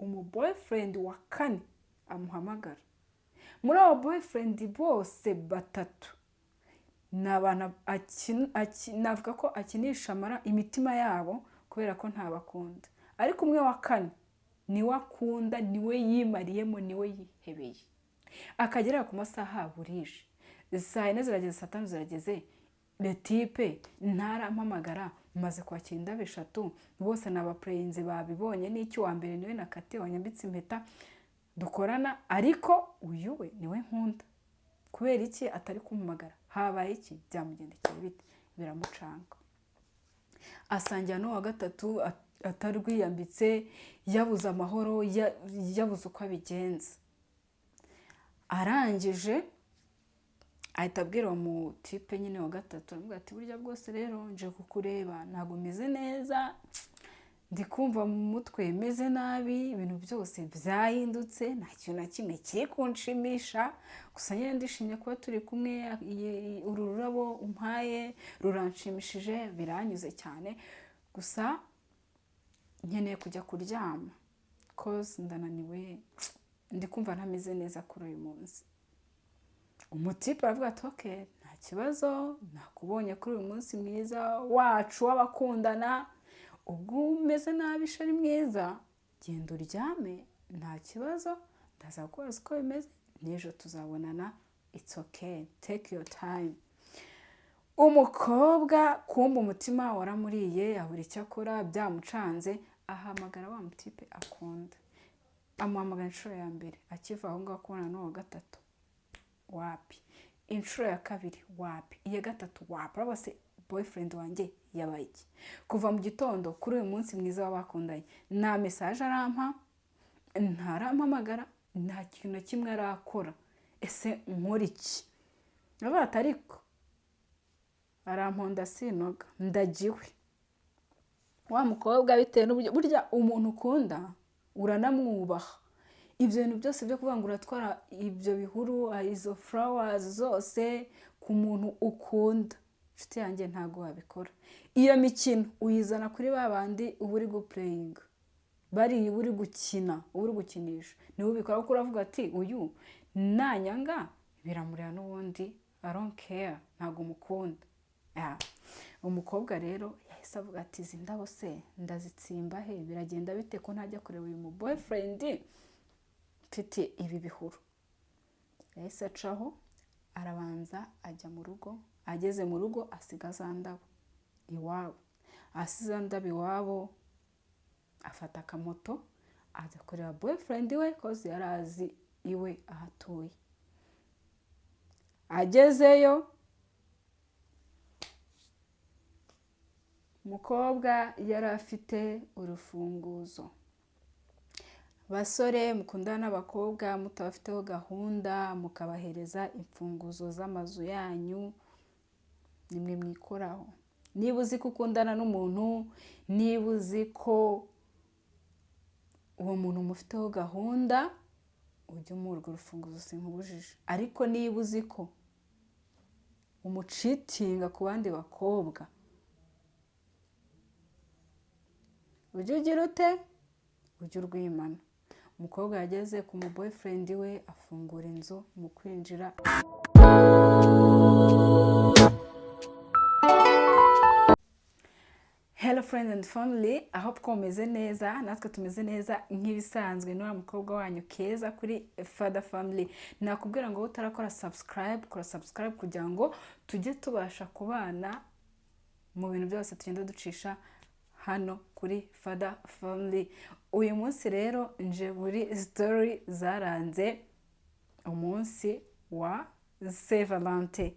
boyfriend wa kane amuhamagara. Muri abo boyfriend bose batatu n'abana navuga ko akinisha amara imitima yabo kubera ko ntabakunda, ariko umwe wa kane niwe akunda, niwe yimariyemo, niwe yihebeye. Akagera ku masaha burije, saa 4 zirageze, saa 5 zirageze, le type ntarampamagara, maze kwakira indabo 3 bose n'abapreyinzi babibonye, n'icyo wa mbere niwe nakate wanyambitse impeta dukorana, ariko uyu we niwe nkunda. Kubera iki atari kumpamagara? Habaye iki? Byamugendekeye bite? Biramucanga. Asangira no wa gatatu atarwiyambitse, yabuze amahoro, yabuze uko abigenza. Arangije ahita abwira uwo mutipe nyine wa gatatu, aramubwira ati burya bwose rero nje kukureba, ntabwo meze neza, ndi kumva mu mutwe meze nabi, ibintu byose byahindutse, nta kintu na kimwe kiri kunshimisha, gusa nyine ndishimye kuba turi kumwe, uru rurabo umpaye ruranshimishije, biranyuze cyane, gusa nkeneye kujya kuryama cause ndananiwe, ndi kumva ntameze neza kuri uyu munsi. Umutipe aravuga ati okay, nta kibazo, nakubonye kuri uyu munsi mwiza wacu w'abakundana, ubwo umeze nabi shari mwiza, genda uryame, nta kibazo, ndaza kubaza uko bimeze, n'ejo tuzabonana, it's okay, take your time. Umukobwa kumva umutima waramuriye, abura icyo akora, byamucanze, ahamagara wa mutipe akunda. Amuhamagara inshuro ya mbere, akiva aho ngaho kubona n'uwa gatatu, wapi. Inshuro ya kabiri, wapi. Iya gatatu, wapi. Bose boyfriend wanjye yabaye iki? Kuva mu gitondo kuri uyu munsi mwiza w'abakundanye, nta message arampa, ntarampamagara, nta kintu na kimwe arakora. Ese nkora iki? Nabata ariko aramponda sinoga, ndagiwe. Wa mukobwa bitewe n'uburyo, burya umuntu ukunda uranamwubaha. Ibyo bintu byose byo kuvuga ngo uratwara ibyo bihuru, izo flowers zose ku muntu ukunda, nshuti yanjye ntago wabikora. Iyo mikino uyizana kuri babandi uba uri guplaying, bari uri gukina, uri gukinisha, niwe ubikora kuko uravuga ati uyu nanyanga biramurira n'ubundi, I don't care, ntago mukunda. Umukobwa rero yahise avuga ati izi ndabo se ndazitsimba he, biragenda bite ko ntajya kureba uyu mu boyfriend mfite ibi bihuru? Yahise acaho, arabanza ajya mu rugo, ageze mu rugo asiga za ndabo iwabo. Asize ndabo iwabo, afata akamoto ajya kureba boyfriend we cause yarazi iwe ahatuye. Agezeyo, umukobwa yari afite urufunguzo. Basore mukundana n'abakobwa mutabafiteho gahunda, mukabahereza imfunguzo z'amazu yanyu, nimwe mwikoraho. Niba uzi ko ukundana n'umuntu, niba uzi ko uwo muntu mufiteho gahunda, ujye umuha urwo rufunguzo sinkubujije. Ariko niba uzi ko umucitinga ku bandi bakobwa, ujye ugira ute? Ujye urwimana. Umukobwa yageze ku mu boyfriend we, afungura inzu, mu kwinjira Hello friends and family, I hope ko meze neza, natwe tumeze neza nk'ibisanzwe. N'uwa mukobwa wanyu keza kuri Father Family. Nakubwira ngo utarakora subscribe, kora subscribe kugira ngo tujye tubasha kubana mu bintu byose tugenda ducisha hano kuri Father Family. Uyu munsi rero nje muri story zaranze umunsi wa Saint Valentin.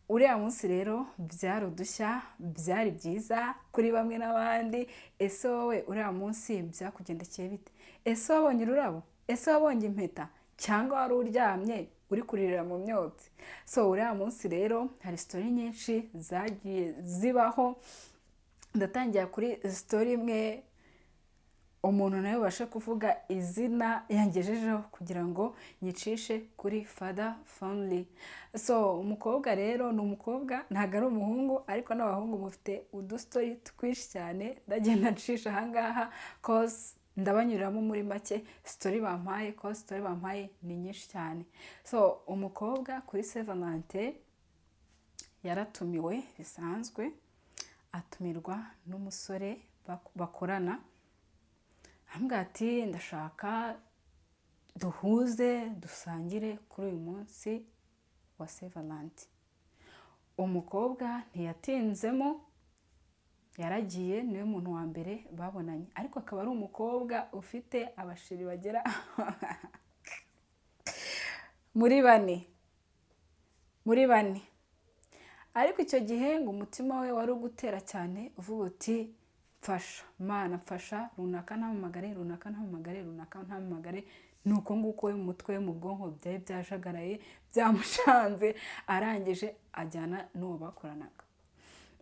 Uriya munsi rero byari udushya, byari byiza kuri bamwe n'abandi. Ese wowe uriya munsi byakugendekeye bite? Ese wabonye ururabo? Ese wabonye impeta? Cyangwa wari uryamye uri kuririra mu myotsi? So uriya munsi rero hari story nyinshi zagiye zibaho. Ndatangira kuri story imwe, umuntu nawe bashe kuvuga izina yangejejeho kugira ngo nyicishe kuri Father Family. So umukobwa rero ni umukobwa, ntago ari umuhungu, ariko n'abahungu mufite udustory twinshi cyane ndagenda ncisha ahangaha cause ndabanyuriramo muri make story bampaye, ko story bampaye ni nyinshi cyane. So umukobwa kuri Saint Valentin yaratumiwe bisanzwe, atumirwa n'umusore bakorana, ambwira ati ndashaka duhuze dusangire kuri uyu munsi wa Saint Valentin. Umukobwa ntiyatinzemo, yaragiye, niwe muntu wa mbere babonanye, ariko akaba ari umukobwa ufite abashiri bagera muri bane. Ariko icyo gihe ngo umutima we wari ugutera cyane uvuga uti mfasha Mana, mfasha runaka ntampamagare, runaka ntampamagare, runaka ntampamagare. Nuko nguko we mu mutwe, mu bwonko byari byajagaraye, byamushanze, arangije ajyana n'uwo bakoranaga.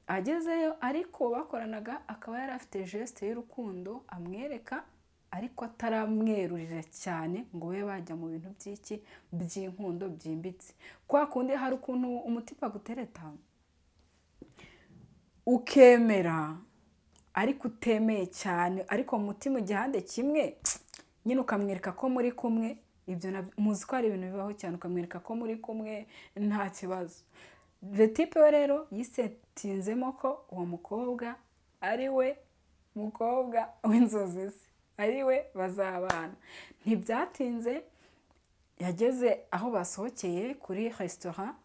Agezeyo ariko bakoranaga akaba yari afite geste y'urukundo amwereka, ariko ataramwerurira cyane ngo we bajya mu bintu by'inkundo byimbitse. Kwa kundi hari ukuntu umutipa gutereta ukemera ariko utemeye cyane, ariko mu mutima igihande kimwe nyine ukamwereka ko muri kumwe. Ibyo muzi ko ari ibintu bibaho cyane, ukamwereka ko muri kumwe nta kibazo. Le type we rero yisetinzemo ko uwo mukobwa ari we mukobwa w'inzozi ze, ari we bazabana. Ntibyatinze yageze aho basohokeye kuri restaurant,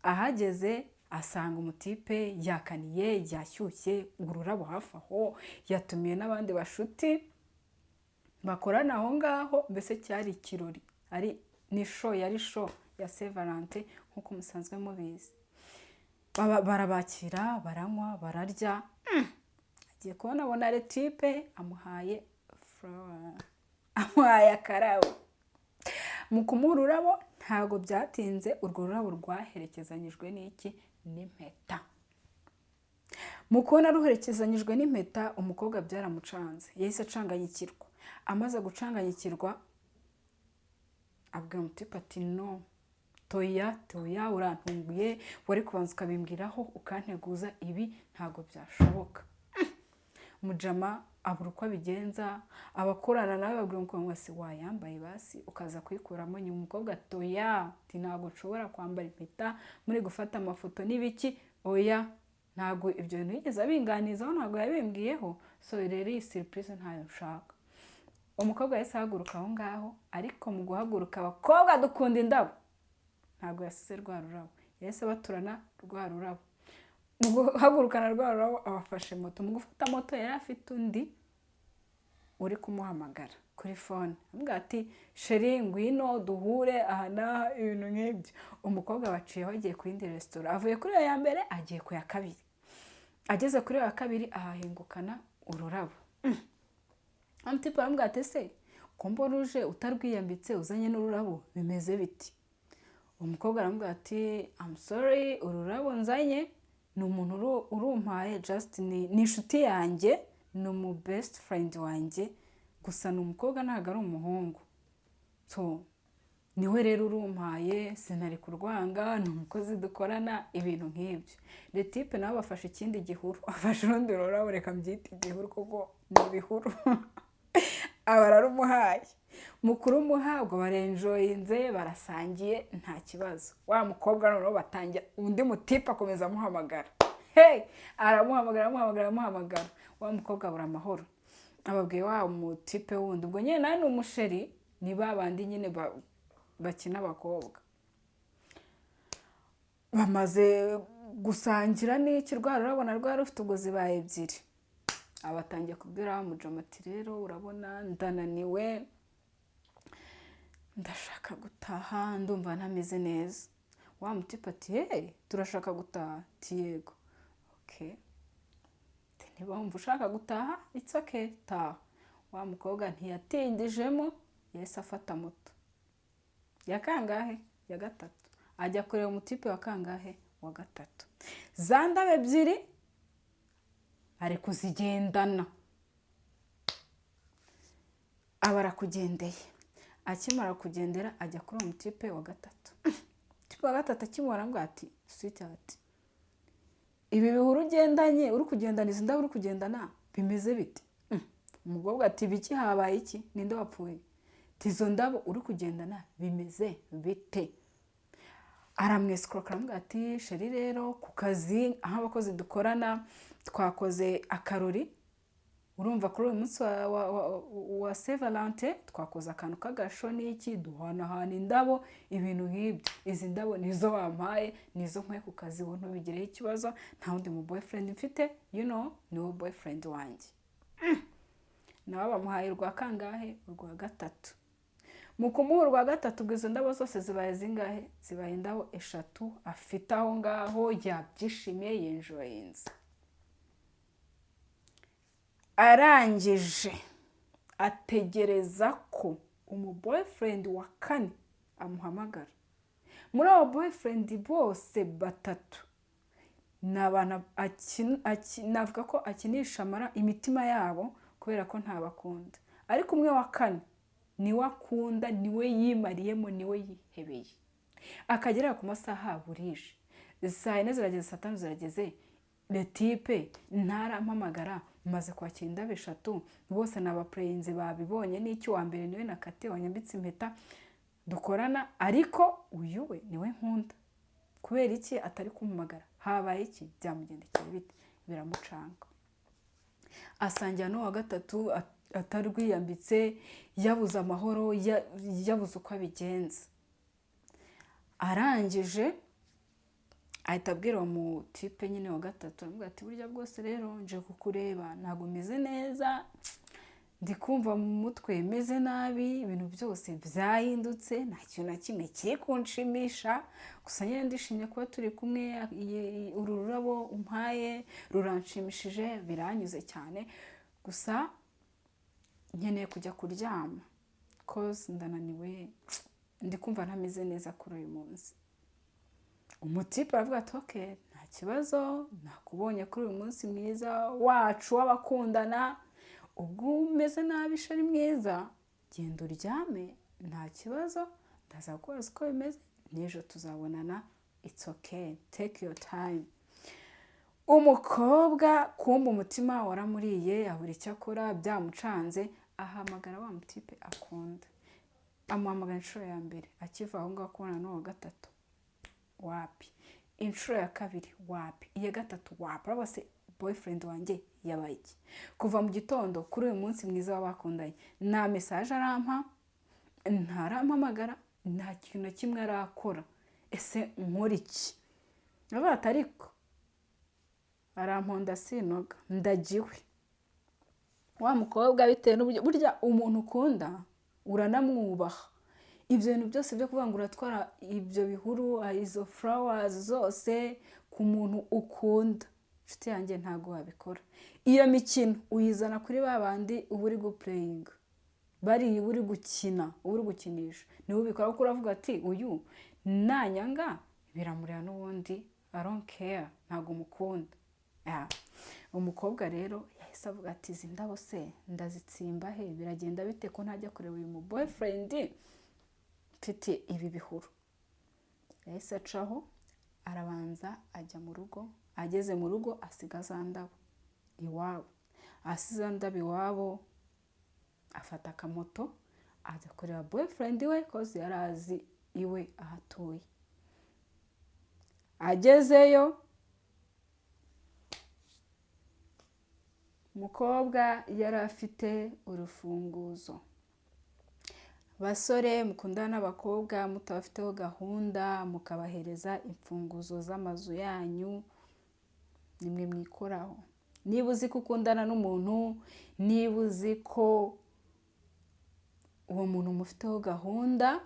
ahageze asanga umutipe yakaniye, yashyushye, ururabo hafi aho, yatumiye n'abandi bashuti bakorana aho ngaho. Mbese cyari ikirori, yari show ya Saint Valentin nk'uko musanzwe mubizi. Barabakira, baranywa, bararya. Agiye kubona abona le type amuhaye flower, amuhaye akarabo. Mu kumuha ururabo ntabwo byatinze, urwo rurabo rwaherekezanyijwe n'iki? N'impeta. Mu kubona ruherekezanyijwe n'impeta, umukobwa byaramucanze, yahise acanganyikirwa. Amaze gucanganyikirwa abwira umutipe ati no, toya urantunguye, wari kubanza ukabimbwiraho ukanteguza, ibi ntabwo byashoboka. Mujama abura uko abigenza, abakorana nawe babwira umukobwa ngo se wayambaye basi ukaza kuyikuramo nyuma. Umukobwa toya ati ntabwo nshobora kwambara impeta muri gufata amafoto n'ibiki, oya ntabwo ibyo bintu yigeze abinganizaho, ntabwo yabimbwiyeho, so rero iyi surprise ntayo nshaka. Umukobwa yahise ahaguruka aho ngaho, ariko mu guhaguruka abakobwa dukunda indabo, ntabwo yasize rwa rurabo, yahise baturana rwa rurabo. Mu guhagurukana rwa rurabo abafashe moto, mu gufata moto yari afite undi uri kumuhamagara kuri phone, ambwira ati sheri ngwino duhure aha n'aha, ibintu nk'ibyo. Umukobwa baciyeho agiye ku yindi restaurant, avuye kuri iyo ya mbere agiye ku ya kabiri. Ageze kuri iyo ya kabiri ahahingukana ururabo. Amutipa arambwira ati se ko mbona uje utarwiyambitse uzanye n'ururabo bimeze biti? Umukobwa arambwira ati I'm sorry, ururabo nzanye ni umuntu urumpaye, just ni inshuti yanjye, ni umu best friend wanjye, gusa ni umukobwa ntabwo ari umuhungu, so niwe rero urumpaye, sinari kurwanga, ni umukozi dukorana, ibintu nk'ibyo. Le type nawe bafashe ikindi gihuru, afashe urundi rurabo, reka mbyite igihuru kuko ni ibihuru aba ararumuhaye. Mukuru umuhabwa barenjoyinze, barasangiye, nta kibazo. Wa mukobwa noneho batangira, undi mutipe akomeza amuhamagara, hey aramuhamagara. Wa mukobwa abura amahoro, ababwiye wa mutipe wundi, ubwo nyine nawe ni umusheri, ni babandi nyine bakina abakobwa. Bamaze gusangira n'iki, rwa rurabo na rwa rufite ubwo zibaye ebyiri. Abatangiye kubwira wa mujama ati rero urabona ndananiwe, ndashaka gutaha, ndumva ntameze neza. Wa mutipe ati hey turashaka gutaha, ati yego. Okay, niba wumva ushaka gutaha it's okay, taha. Wa mukobwa ntiyatindijemo, yahise afata moto ya kangahe? Ya gatatu. Ajya kureba umutipe wa kangahe? Wa gatatu. Za ndabo ebyiri ari kuzigendana, aba arakugendeye. Akimara kugendera ajya kuri uwo mutipe wa gatatu. Tipe wa gatatu akimubona ngo ati sweetheart, ibi bihuru ugendanye uri kugendana, izi ndabo uri kugendana bimeze bite? umukobwa ati biki habaye iki, ninde wapfuye, izo ndabo uri kugendana bimeze bite? Aramwesikoroka aramubwira ati sheri rero ku kazi aho abakozi dukorana twakoze akarori, urumva kuri uyu munsi wa Saint Valentin twakoze akantu k'agasho n'iki, duhanahana indabo, ibintu nk'ibyo. Izi ndabo nizo wampaye, nizo nkwiye ku kazi, wowe ntubigireho ikibazo, nta wundi mu boyfriend mfite, you know, ni wowe boyfriend wanjye. Nawe bamuhaye urwa kangahe? Urwa gatatu. Mu kumuha urwa gatatu ubwo izo ndabo zose zibaye zingahe? Zibaye indabo 3 afite aho ngaho, yabyishimiye, yenjoyinze. Arangije ategereza ko boyfriend wa 4 amuhamagara. Muri abo boyfriend bose 3 ni abantu navuga ko akinisha imitima yabo kubera ko ntabakunda, ariko umwe wa 4 niwe akunda, niwe yimariyemo, niwe yihebeye. Akagera ku masaha burije, saa 4 zirageze, saa 5 zirageze, le type ntarampamagara, maze kwakira indabo 3, bose n'abapreyinzi babibonye, n'icyo wa mbere niwe nakate wanyambitse impeta dukorana, ariko uyu we niwe nkunda. Kubera iki atari kumpamagara? Habaye iki? Byamugendekeye bite? Biramucanga. Asangira n'uwa gatatu atarwiyambitse, yabuze amahoro, yabuze uko abigenza. Arangije ahita abwira uwo mutipe nyine wa gatatu, aramubwira ati burya bwose rero nje kukureba, ntabwo meze neza, ndi kumva mu mutwe meze nabi, ibintu byose byahindutse, nta kintu na kimwe kiri kunshimisha, gusa nyine ndishimye kuba turi kumwe, uru rurabo umpaye ruranshimishije, biranyuze cyane, gusa nkeneye kujya kuryama cause ndananiwe, ndi kumva ntameze neza kuri uyu munsi. Umutipe aravuga ati okay, nta kibazo, nakubonye kuri uyu munsi mwiza wacu w'abakundana, ubwo umeze nabi shari mwiza, genda uryame, nta kibazo, ndaza gukora uko bimeze, n'ejo tuzabonana, it's okay, take your time. Umukobwa kumva umutima waramuriye, abura icyo akora, byamucanze, ahamagara wa mutipe akunda. Amuhamagara inshuro ya mbere, akiva aho ngaho kubona n'uwa gatatu, wapi. Inshuro ya kabiri, wapi. Iya gatatu, wapi. Bose boyfriend wanjye yabaye iki? Kuva mu gitondo kuri uyu munsi mwiza w'abakundanye, nta message arampa, ntarampamagara, nta kintu na kimwe arakora. Ese nkora iki? Nabata ariko aramponda sinoga, ndagiwe. Wa mukobwa bitewe n'uburyo, burya umuntu ukunda uranamwubaha. Ibyo bintu byose byo kuvuga ngo uratwara ibyo bihuru, izo flowers zose ku muntu ukunda, nshuti yanjye ntago wabikora. Iyo mikino uyizana kuri babandi uba uri guplayinga, bari uri gukina, uri gukinisha, niwe ubikora kuko uravuga ati uyu nanyanga biramureba n'ubundi, I don't care, ntago mukunda. Umukobwa rero yahise avuga ati izi ndabo se ndazitsimba he, biragenda bite ko ntajya kureba uyu mu boyfriend mfite ibi bihuru? Yahise acaho, arabanza ajya mu rugo, ageze mu rugo asiga za ndabo iwabo. Asize ndabo iwabo, afata akamoto ajya kureba boyfriend we cause yarazi iwe ahatuye. Agezeyo, umukobwa yari afite urufunguzo. Basore mukundana n'abakobwa mutabafiteho gahunda, mukabahereza imfunguzo z'amazu yanyu, nimwe mwikoraho. Niba uzi ko ukundana n'umuntu, niba uzi ko uwo muntu mufiteho gahunda,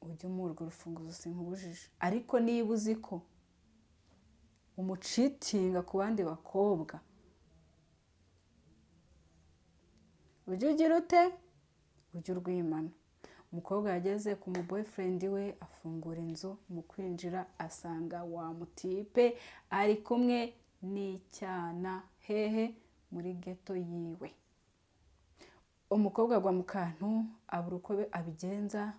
ujye umuha urwo rufunguzo sinkubujije. Ariko niba uzi ko umucitinga ku bandi bakobwa, ujye ugira ute? Ujye urwimana. Umukobwa yageze ku mu boyfriend we, afungura inzu, mu kwinjira asanga wa mutipe ari kumwe n'icyana hehe muri ghetto yiwe. Umukobwa agwa mu kantu, abura uko abigenza,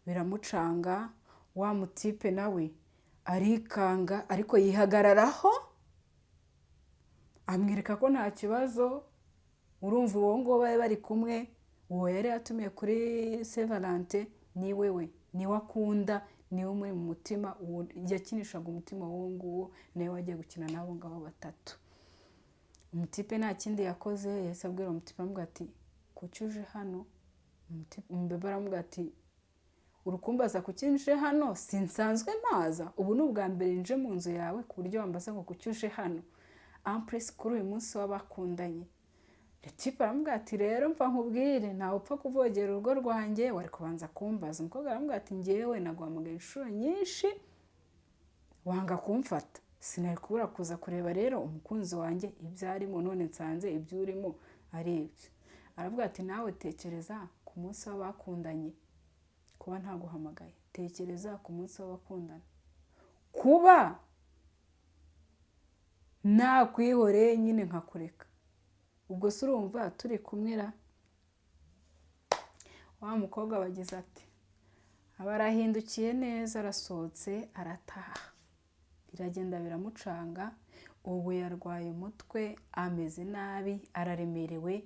biramucanga. Wa mutipe nawe arikanga, ariko yihagararaho, amwereka ko nta kibazo. urumva uwo ngo bari kumwe, uwo yari yatumiye kuri Saint Valentin ni wewe, niwe akunda, niwe muri mu mutima, yakinishaga umutima w'uwo nguwo, nawe wagiye gukina n'abo ngabo batatu. Umutipe nta kindi yakoze, yahise abwira umutipe aramubwira ati kuki uje hano? Umubebe aramubwira ati urukumbaza kuki nje hano, sinsanzwe mpaza, ubu ni ubwa mbere nje mu nzu yawe ku buryo wambaza ngo kuki uje hano ampuresi kuri uyu munsi w'abakundanye. Tipe aramubwira ati rero mva nkubwire, ntawe upfa kuvogera urugo rwanjye, wari kubanza kumbaza. Umukobwa aramubwira ati ngewe naguhamagaye inshuro nyinshi wanga kumfata, sinari kubura kuza kureba rero umukunzi wanjye ibyo arimo, none nsanze ibyo urimo ari ibyo. Aravuga ati nawe tekereza ku munsi w'abakundanye, kuba ntaguhamagaye, tekereza ku munsi w'abakundana, kuba nakwihoreye nyine nkakureka, ubwo se urumva turi kumwe ra? Wa mukobwa bagize ati aba arahindukiye neza, arasohotse arataha, biragenda biramucanga, ubu yarwaye umutwe, ameze nabi, araremerewe,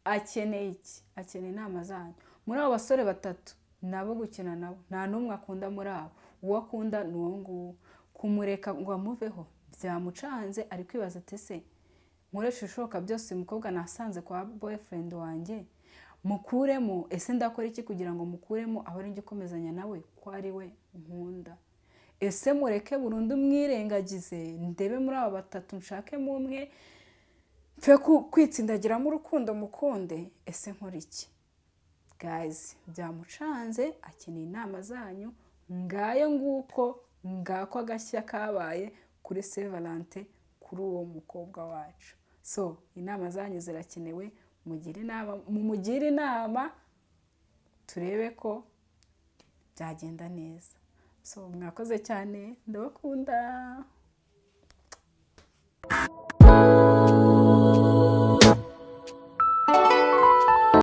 akeneye iki? Akeneye inama zanyu. Muri abo basore batatu nabo gukina nabo nta n'umwe akunda muri abo, uwo akunda ni uwo nguwo. Kumureka ngo amuveho byamucanze, ari kwibaza ati ese nkoresha ishoboka byose umukobwa nasanze kwa boyfriend wanjye mukuremo, ese ndakora iki kugira ngo mukuremo aho ari njye ukomezanya nawe ko ari we nkunda? Ese mureke burundu mwirengagize, ndebe muri abo batatu nshakemo umwe mfe kwitsindagiramo urukundo mukunde? Ese nkora iki? Guys, byamucanze, akeneye inama zanyu. Ngayo nguko, ngako agashya kabaye kuri Saint Valentin kuri uwo mukobwa wacu. So inama zanyu zirakenewe, mumugire inama turebe ko byagenda neza. So mwakoze cyane, ndabakunda.